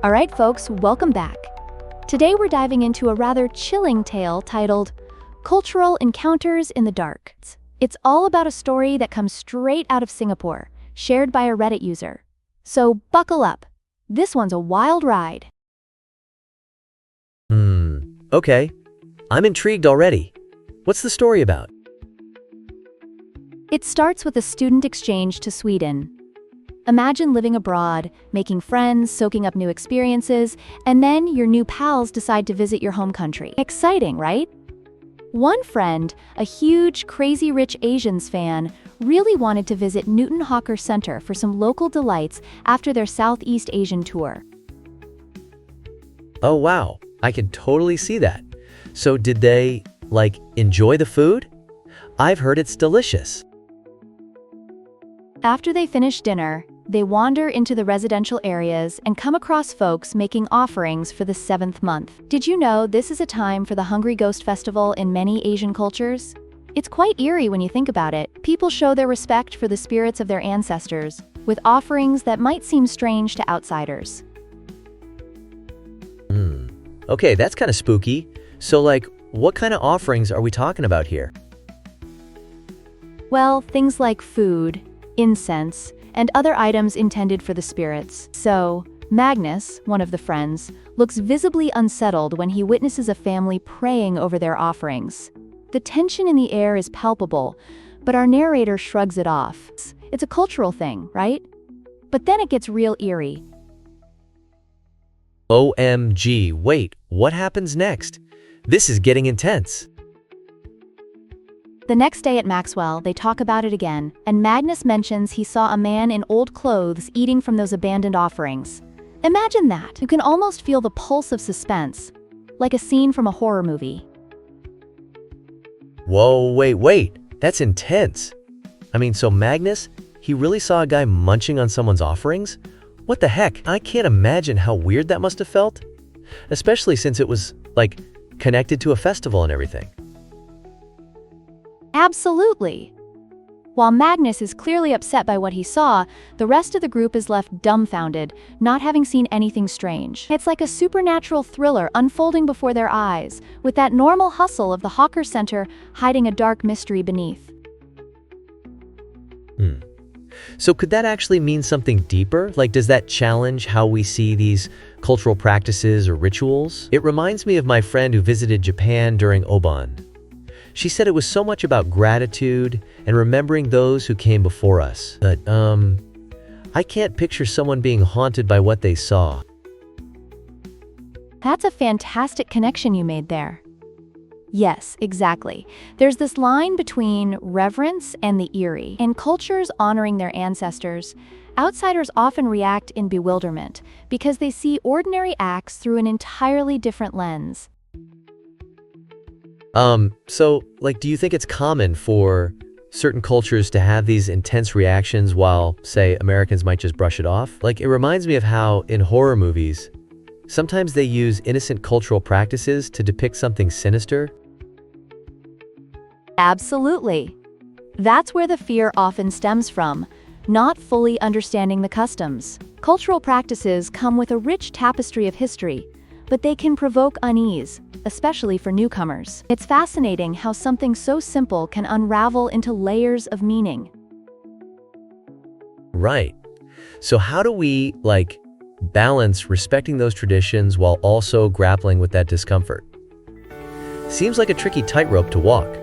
All right, folks, welcome back. Today we're diving into a rather chilling tale titled Cultural Encounters in the Dark. It's all about a story that comes straight out of Singapore, shared by a Reddit user. So buckle up. This one's a wild ride. Okay. I'm intrigued already. What's the story about? It starts with a student exchange to Sweden. Imagine living abroad, making friends, soaking up new experiences, and then your new pals decide to visit your home country. Exciting, right? One friend, a huge Crazy Rich Asians fan, really wanted to visit Newton Hawker Center for some local delights after their Southeast Asian tour. Oh wow, I can totally see that. So did they, enjoy the food? I've heard it's delicious. After they finish dinner, they wander into the residential areas and come across folks making offerings for the 7th month. Did you know this is a time for the Hungry Ghost Festival in many Asian cultures? It's quite eerie when you think about it. People show their respect for the spirits of their ancestors with offerings that might seem strange to outsiders. Okay, that's kind of spooky. So what kind of offerings are we talking about here? Well, things like food, incense, and other items intended for the spirits. So, Magnus, one of the friends, looks visibly unsettled when he witnesses a family praying over their offerings. The tension in the air is palpable, but our narrator shrugs it off. It's a cultural thing, right? But then it gets real eerie. OMG, wait, what happens next? This is getting intense. The next day at Maxwell, they talk about it again, and Magnus mentions he saw a man in old clothes eating from those abandoned offerings. Imagine that. You can almost feel the pulse of suspense, like a scene from a horror movie. Whoa, wait, that's intense. So Magnus, he really saw a guy munching on someone's offerings? What the heck? I can't imagine how weird that must have felt. Especially since it was, connected to a festival and everything. Absolutely. While Magnus is clearly upset by what he saw, the rest of the group is left dumbfounded, not having seen anything strange. It's like a supernatural thriller unfolding before their eyes, with that normal hustle of the Hawker Center hiding a dark mystery beneath. So could that actually mean something deeper? Does that challenge how we see these cultural practices or rituals? It reminds me of my friend who visited Japan during Obon. She said it was so much about gratitude and remembering those who came before us. But, I can't picture someone being haunted by what they saw. That's a fantastic connection you made there. Yes, exactly. There's this line between reverence and the eerie. In cultures honoring their ancestors, outsiders often react in bewilderment because they see ordinary acts through an entirely different lens. Do you think it's common for certain cultures to have these intense reactions while, say, Americans might just brush it off? It reminds me of how, in horror movies, sometimes they use innocent cultural practices to depict something sinister. Absolutely. That's where the fear often stems from, not fully understanding the customs. Cultural practices come with a rich tapestry of history, but they can provoke unease, especially for newcomers. It's fascinating how something so simple can unravel into layers of meaning. Right. So how do we, balance respecting those traditions while also grappling with that discomfort? Seems like a tricky tightrope to walk.